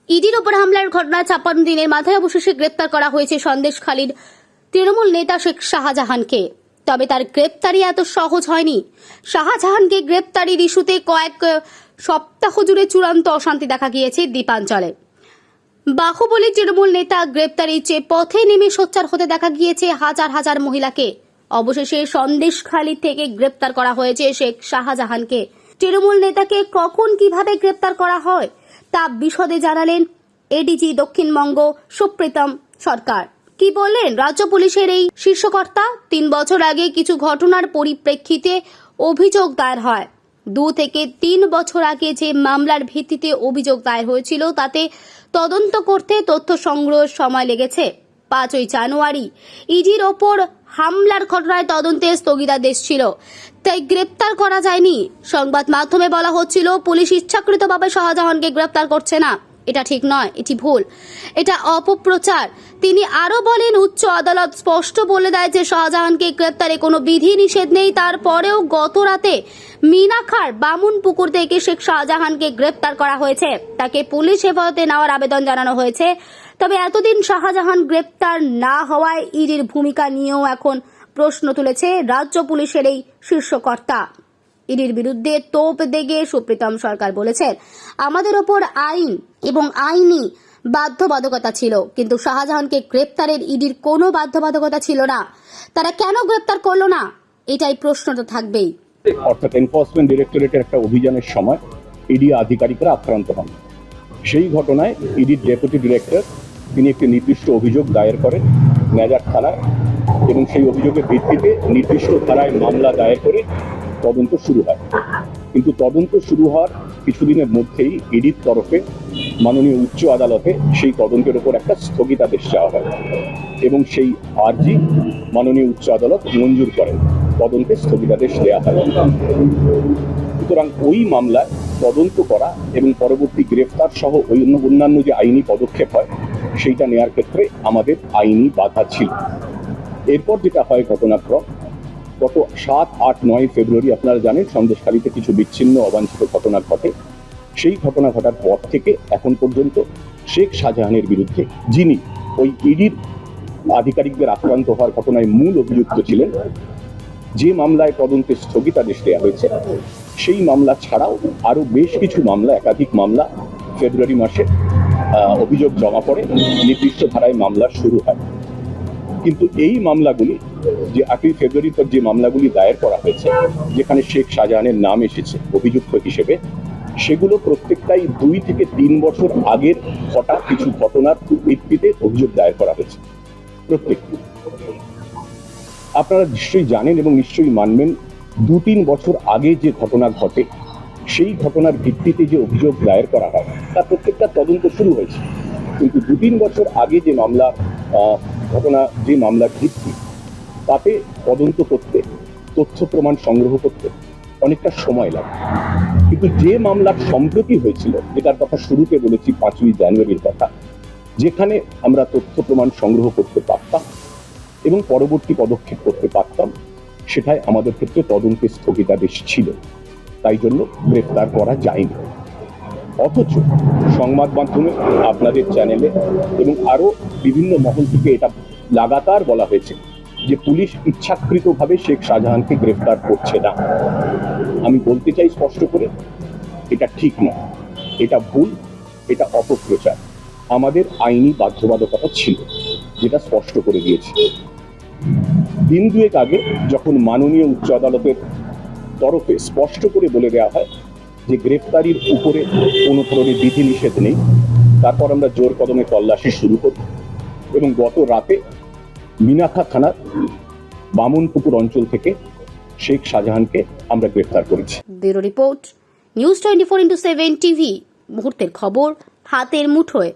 ইডির ওপর হামলার ঘটনা 56 দিনের মাথায় অবশেষে গ্রেপ্তার করা হয়েছে সন্দেশখালীর তৃণমূল নেতা শেখ শাহজাহানকে। তবে তার গ্রেপ্তারি এত সহজ হয়নি। শাহজাহানকে গ্রেপ্তারির ইস্যুতে কয়েক সপ্তাহ জুড়ে চূড়ান্ত অশান্তি দেখা গিয়েছে দ্বীপাঞ্চলে। বাহুবলী তৃণমূল নেতা গ্রেপ্তারির চেয়ে পথে নেমে সোচ্চার হতে দেখা গিয়েছে হাজার হাজার মহিলাকে। অবশেষে সন্দেশখালী থেকে গ্রেপ্তার করা হয়েছে শেখ শাহজাহানকে। তৃণমূল নেতাকে কখন কিভাবে গ্রেপ্তার করা হয় তা বিশদে জানালেন এডিজি দক্ষিণবঙ্গ সুপ্রীতম সরকার। কি বললেন রাজ্য পুলিশের এই শীর্ষকর্তা? 3 বছর আগে কিছু ঘটনার পরিপ্রেক্ষিতে অভিযোগ দায়ের হয়। 2 থেকে 3 বছর আগে যে মামলার ভিত্তিতে অভিযোগ দায়ের হয়েছিল তাতে তদন্ত করতে তথ্য সংগ্রহের সময় লেগেছে। 5ই জানুয়ারি ইডির ওপর হামলার ঘটনায় তদন্তে স্থগিতাদেশ ছিল, তাই গ্রেপ্তার করা যায়নি। সংবাদ মাধ্যমে বলা হচ্ছিল পুলিশ ইচ্ছাকৃতভাবে শাহজাহানকে গ্রেপ্তার করছে না। এটা ঠিক নয়, এটি ভুল, এটা অপপ্রচার। তিনি আরো বলেন, উচ্চ আদালত স্পষ্ট বলে দেয় যে শাহজাহানকে গ্রেপ্তারে কোনো বিধি নিষেধ নেই। তারপরেও গত রাতে মিনাখার বামুনপুকুর থেকে শেখ শাহজাহানকে গ্রেপ্তার করা হয়েছে। তাকে পুলিশ হেফাজতে নেওয়ার আবেদন জানানো হয়েছে। তবে এতদিন শাহজাহান গ্রেপ্তার না হওয়ায় ইডির ভূমিকা নিয়েও এখন প্রশ্ন তুলেছে রাজ্য পুলিশের এই শীর্ষকর্তা। ইডির বিরুদ্ধে তোপ দেগে সুপ্রীতম সরকার বলেছেন, আমাদের ওপর আইন এবং আইনি বাধ্যবাধকতা ছিল, কিন্তু শাহজাহানকে গ্রেপ্তারের ইডির কোনো বাধ্যবাধকতা ছিল না। তারা কেন গ্রেপ্তার করলো না, এটাই প্রশ্নটা থাকবেই। অর্থাৎ এনফোর্সমেন্ট ডিরেক্টরেটের একটা অভিযানের সময় ইডি আধিকারিকরা আক্রান্ত হন। সেই ঘটনায় ইডির ডেপুটি ডিরেক্টর তিনি একটি নির্দিষ্ট অভিযোগ দায়ের করেন মেজার থানায়, এবং সেই অভিযোগের ভিত্তিতে নির্দিষ্ট ধারায় মামলা দায়ের করে তদন্ত শুরু হয়। কিন্তু তদন্ত শুরু হওয়ার কিছুদিনের মধ্যেই ইডির তরফে মাননীয় উচ্চ আদালতে সেই তদন্তের উপর একটা স্থগিতাদেশ চাওয়া হয় এবং সেই আর্জি মাননীয় উচ্চ আদালত মঞ্জুর করেন, তদন্তে স্থগিতাদেশ দেওয়া হয়। সুতরাং ওই মামলায় তদন্ত করা এবং পরবর্তী গ্রেফতার সহ অন্যান্য যে আইনি পদক্ষেপ হয় সেইটা নেওয়ার ক্ষেত্রে আমাদের আইনি বাধা ছিল। এরপর যেটা হয় ঘটনাক্রম, গত 7, 8, 9 ফেব্রুয়ারি আপনারা জানেন সন্দেশখালীতে কিছু বিচ্ছিন্ন অবাঞ্ছিত ঘটনা ঘটে। সেই ঘটনা ঘটার পর থেকে এখন পর্যন্ত শেখ শাহজাহানের বিরুদ্ধে, যিনি ওই ইডির আধিকারিকদের আক্রান্ত হওয়ার ঘটনায় মূল অভিযুক্ত ছিলেন, যে মামলায় তদন্তে স্থগিতাদেশ দেওয়া হয়েছে সেই মামলা ছাড়াও আরো বেশ কিছু মামলা, একাধিক মামলা ফেব্রুয়ারি মাসে অভিযোগ জমা পড়ে, নির্দিষ্ট ধারায় মামলা শুরু হয়। কিন্তু এই মামলাগুলি, যে 8ই ফেব্রুয়ারির পর যে মামলাগুলি দায়ের করা হয়েছে যেখানে শেখ শাহজাহানের নাম এসেছে অভিযুক্ত হিসেবে, সেগুলো প্রত্যেকটাই 2 থেকে 3 বছর আগের ঘটা কিছু ঘটনার ভিত্তিতে অভিযোগ দায়ের করা হয়েছে। প্রত্যেকটি আপনারা নিশ্চয়ই জানেন এবং নিশ্চয়ই মানবেন, 2-3 বছর আগে যে ঘটনা ঘটে সেই ঘটনার ভিত্তিতে যে অভিযোগ দায়ের করা হয় তার প্রত্যেকটা তদন্ত শুরু হয়েছে। কিন্তু 2-3 বছর আগে যে মামলা ঘটনা, যে মামলার ভিত্তি, তাতে তদন্ত করতে, তথ্য প্রমাণ সংগ্রহ করতে অনেকটা সময় লাগে। কিন্তু যে মামলার সম্প্রতি হয়েছিল, যেটার কথা শুরুতে বলেছি 5ই জানুয়ারির কথা, যেখানে আমরা তথ্য প্রমাণ সংগ্রহ করতে পারতাম এবং পরবর্তী পদক্ষেপ করতে পারতাম, সেটাই আমাদের ক্ষেত্রে তদন্তে স্থগিতাদেশ ছিল, তাই জন্য গ্রেফতার করা যায়নি। অথচ সংবাদ মাধ্যমে, আপনাদের চ্যানেলে এবং আরো বিভিন্ন মহল থেকে এটা লাগাতার বলা হয়েছে যে পুলিশ ইচ্ছাকৃতভাবে শেখ শাহজাহানকে গ্রেফতার করছে না। আমি বলতে চাই স্পষ্ট করে, এটা ঠিক নয়, এটা ভুল, এটা অপপ্রচার। আমাদের আইনি বাধ্যবাধকতা ছিল, যেটা স্পষ্ট করে দিয়েছে। দিন 2 আগে যখন মাননীয় উচ্চ আদালতের তরফে স্পষ্ট করে বলে দেওয়া হয় যে গ্রেফতারির উপরে কোনো ধরনের বিধি নিষেধ নেই, তারপর আমরা জোর কদমে তল্লাশি শুরু করি এবং গত রাতে মিনাখা থানার বামুনপুকুর অঞ্চল থেকে শেখ শাহজাহানকে আমরা গ্রেফতার করেছি। Bureau report, news 24x7 TV. মুহূর্তের খবর হাতের মুঠোয়।